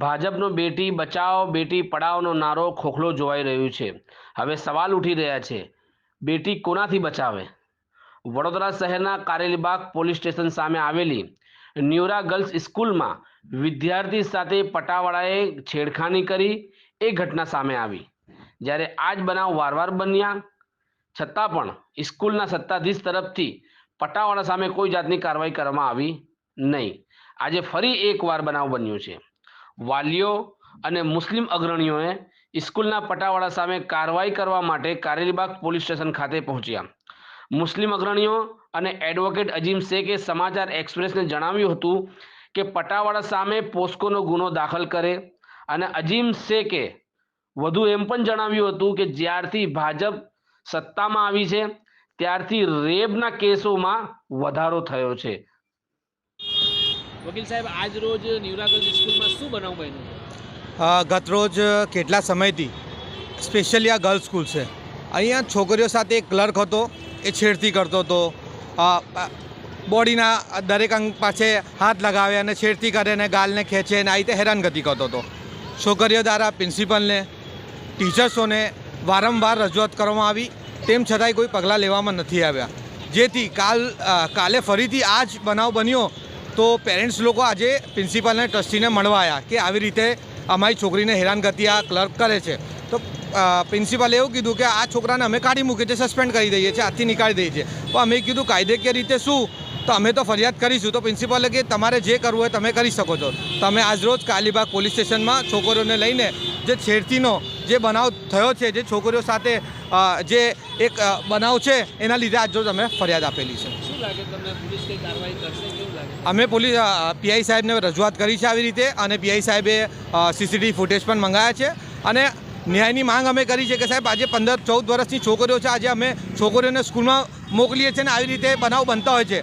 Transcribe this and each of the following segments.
ભાજપનો બેટી બચાવો બેટી પઢાઓનો નારો ખોખલો જોવાઈ રહ્યું છે। હવે સવાલ ઉઠી રહ્યા છે, બેટી કોનાથી બચાવે? વડોદરા શહેરના કારેલીબાગ પોલીસ સ્ટેશન સામે આવેલી ન્યુરા ગર્લ્સ સ્કૂલમાં વિદ્યાર્થી સાથે પટાવાળાએ છેડખાની કરી એ ઘટના સામે આવી। જ્યારે આ જ બનાવ વારવાર બન્યા છતાં પણ સ્કૂલના સત્તાધીશ તરફથી પટાવાળા સામે કોઈ જાતની કાર્યવાહી કરવામાં આવી નહીં। આજે ફરી એકવાર બનાવ બન્યો છે। વાલીઓ અને મુસ્લિમ અગ્રણીઓએ સ્કૂલના પટાવાળા સામે કાર્યવાહી કરવા માટે કારેલીબાગ પોલીસ સ્ટેશન ખાતે પહોંચ્યા। મુસ્લિમ અગ્રણીઓ અને એડવોકેટ અજીમ શેખે સમાચાર એક્સપ્રેસને જણાવ્યું હતું કે પટાવાળા સામે પોસ્કોનો ગુનો દાખલ કરે અને અજીમ શેખે વધુ એમ પણ જણાવ્યું હતું કે જ્યારથી ભાજપ સત્તામાં આવી છે ત્યારથી રેપના કેસોમાં વધારો થયો છે। વકીલ સાહેબ, આજ રોજ ન્યુરા ગર્લ્સ સ્કૂલમાં શું બનાવ બન્યો? ગતરોજ કેટલા સમયથી સ્પેશિયલી આ ગર્લ્સ સ્કૂલ છે, અહીંયા છોકરીઓ સાથે એક ક્લર્ક હતો, એ છેડતી કરતો હતો, બોડીના દરેક અંગ પાસે હાથ લગાવે અને છેડતી કરે અને ગાલને ખેંચે અને આ રીતે હેરાનગતિ કરતો હતો। છોકરીઓ દ્વારા પ્રિન્સિપલને ટીચર્સોને વારંવાર રજૂઆત કરવામાં આવી, તેમ છતાંય કોઈ પગલાં લેવામાં નથી આવ્યા। જેથી કાલે ફરીથી આ જ બનાવ બન્યો તો પેરેન્ટ્સ લોકો આજે પ્રિન્સિપાલને ટ્રસ્ટીને મળવા આવ્યા કે આવી રીતે અમારી છોકરીને હેરાનગતિ આ ક્લર્ક કરે છે। તો પ્રિન્સિપાલે એવું કીધું કે આ છોકરાને અમે કાઢી મૂકીએ છીએ, સસ્પેન્ડ કરી દઈએ છીએ, હાથથી નીકાળી દઈએ છીએ। તો અમે કીધું કાયદેકીય રીતે શું, તો અમે તો ફરિયાદ કરીશું। તો પ્રિન્સિપાલે કે તમારે જે કરવું હોય તમે કરી શકો છો। તો અમે આજરોજ કારેલીબાગ પોલીસ સ્ટેશનમાં છોકરીઓને લઈને જે છેડતીનો જે બનાવ થયો છે, જે છોકરીઓ સાથે જે એક બનાવ છે એના લીધે આજરોજ અમે ફરિયાદ આપેલી છે। શું લાગે તમને, પોલીસ કઈ કાર્યવાહી કરશે? કેવું લાગે? અમે પીઆઈ સાહેબને રજૂઆત કરી છે આવી રીતે, અને પીઆઈ સાહેબે સીસીટીવી ફૂટેજ પણ મંગાવ્યા છે અને ન્યાયની માંગ અમે કરી છે કે સાહેબ આજે 15-14 વર્ષની છોકરીઓ છે, આજે અમે છોકરીઓને સ્કૂલમાં મોકલીએ છીએ ને આવી રીતે બનાવ બનતા હોય છે।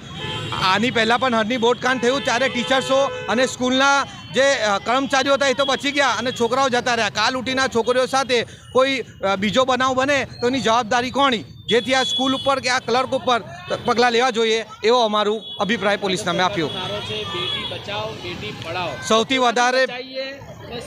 આની પહેલાં પણ હરની બોટકાંડ થયું ત્યારે ટીચર્સો અને સ્કૂલના જે કર્મચારીઓ હતા એ તો બચી ગયા અને છોકરાઓ જતા રહ્યા। કાલ ઉઠીના છોકરીઓ સાથે કોઈ બીજો બનાવ બને તો એની જવાબદારી કોની? જેથી આ સ્કૂલ ઉપર કે આ ક્લર્ક ઉપર પગલાં લેવા જોઈએ એવો અમારું અભિપ્રાય પોલીસને અમે આપ્યો। નારો છે બેટી બચાવો બેટી પઢાઓ, સૌથી વધારે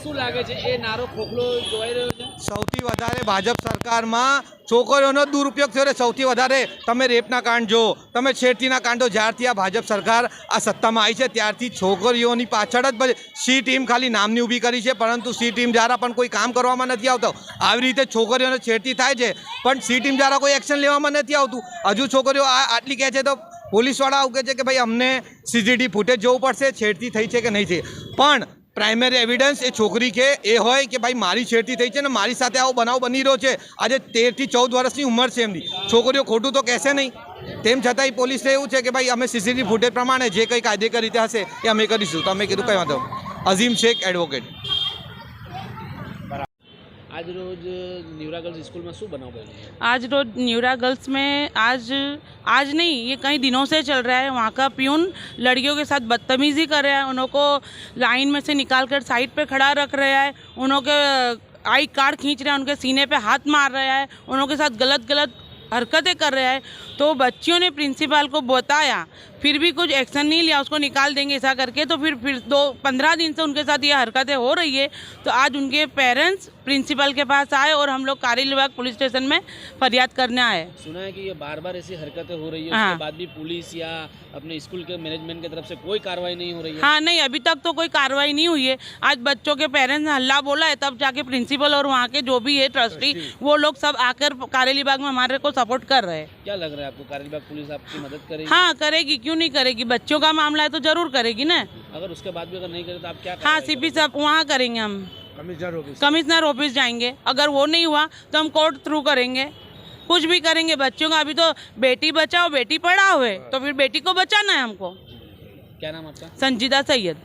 શું લાગે છે એ નારો ખોખલો જોવાઈ રહ્યો છે? સૌથી વધારે ભાજપ સરકારમાં છોકરીઓનો દુરુપયોગ થયો છે। સૌથી વધારે તમે રેપના કાંડ જો, તમે છેડતીના કાંડો, જ્યારથી આ ભાજપ સરકાર આ સત્તામાં આવી છે ત્યારથી છોકરીઓની પાછળ જ સી ટીમ ખાલી નામની ઊભી કરી છે, પરંતુ સી ટીમ દ્વારા પણ કોઈ કામ કરવામાં નથી આવતો। આવી રીતે છોકરીઓને છેડતી થાય છે પણ સી ટીમ દ્વારા કોઈ એક્શન લેવામાં નથી આવતું। હજુ છોકરીઓ આટલી કહે છે તો પોલીસવાળા આવું કહે છે કે ભાઈ અમને સીસીટીવી ફૂટેજ જોવું પડશે, છેડતી થઈ છે કે નહીં થઈ, પણ પ્રાઇમરી એવિડન્સ એ છોકરી કે એ હોય કે ભાઈ મારી છેડતી થઈ છે ને મારી સાથે આવો બનાવ બની રહ્યો છે। આજે 13 થી 14 વર્ષની ઉંમર છે એમની, છોકરીઓ ખોટું તો કહેશે નહીં। તેમ છતાંય પોલીસને એવું છે કે ભાઈ અમે સીસીટીવી ફૂટેજ પ્રમાણે જે કંઈ કાયદેસર રીતે હશે એ અમે કરીશું। તો અમે કીધું કંઈ વાંધો। અઝીમ શેખ, એડવોકેટ। आज रोज न्यूरा गर्ल्स स्कूल में शू बनाव बन्यो? आज रोज न्यूरा गर्ल्स में आज नहीं, ये कई दिनों से चल रहा है। वहाँ का प्यून लड़कियों के साथ बदतमीज़ी कर रहा है, उनको लाइन में से निकाल कर साइड पे खड़ा रख रहा है, उनके आई कार्ड खींच रहा है, उनके सीने पे हाथ मार रहा है, उनके साथ गलत हरकतें कर रहा है। तो बच्चियों ने प्रिंसिपल को बताया, फिर भी कुछ एक्शन नहीं लिया, उसको निकाल देंगे ऐसा करके। तो फिर 15 दिन से उनके साथ ये हरकतें हो रही है। तो आज उनके पेरेंट्स प्रिंसिपल के पास आए और हम लोग कारेलीबाग पुलिस स्टेशन में फरियाद करने आए। सुना है कि ये बार बार ऐसी हरकतें हो रही है, हाँ। उसके बाद भी पुलिस या अपने स्कूल के मैनेजमेंट की तरफ से कोई कार्रवाई नहीं हो रही है? हाँ, नहीं, अभी तक तो कोई कार्रवाई नहीं हुई है। आज बच्चों के पेरेंट्स ने हल्ला बोला है, तब जाके प्रिंसिपल और वहाँ के जो भी है ट्रस्टी वो लोग सब आकर कारेलीबाग में हमारे को सपोर्ट कर रहे हैं। क्या लग रहा है आपको, कारेलीबाग पुलिस आपकी मदद करेगी? हाँ, करेगी, क्यों नहीं करेगी? बच्चों का मामला है तो जरूर करेगी ना। अगर उसके बाद भी अगर नहीं करे तो आप क्या? हाँ, सीपी साहब वहाँ करेंगे, हम कमिश्नर ऑफिस जाएंगे। अगर वो नहीं हुआ तो हम कोर्ट थ्रू करेंगे, कुछ भी करेंगे। बच्चों का अभी तो बेटी बचाओ बेटी पढ़ाओ है, तो फिर बेटी को बचाना है हमको। क्या नाम आपका? संजीदा सैयद।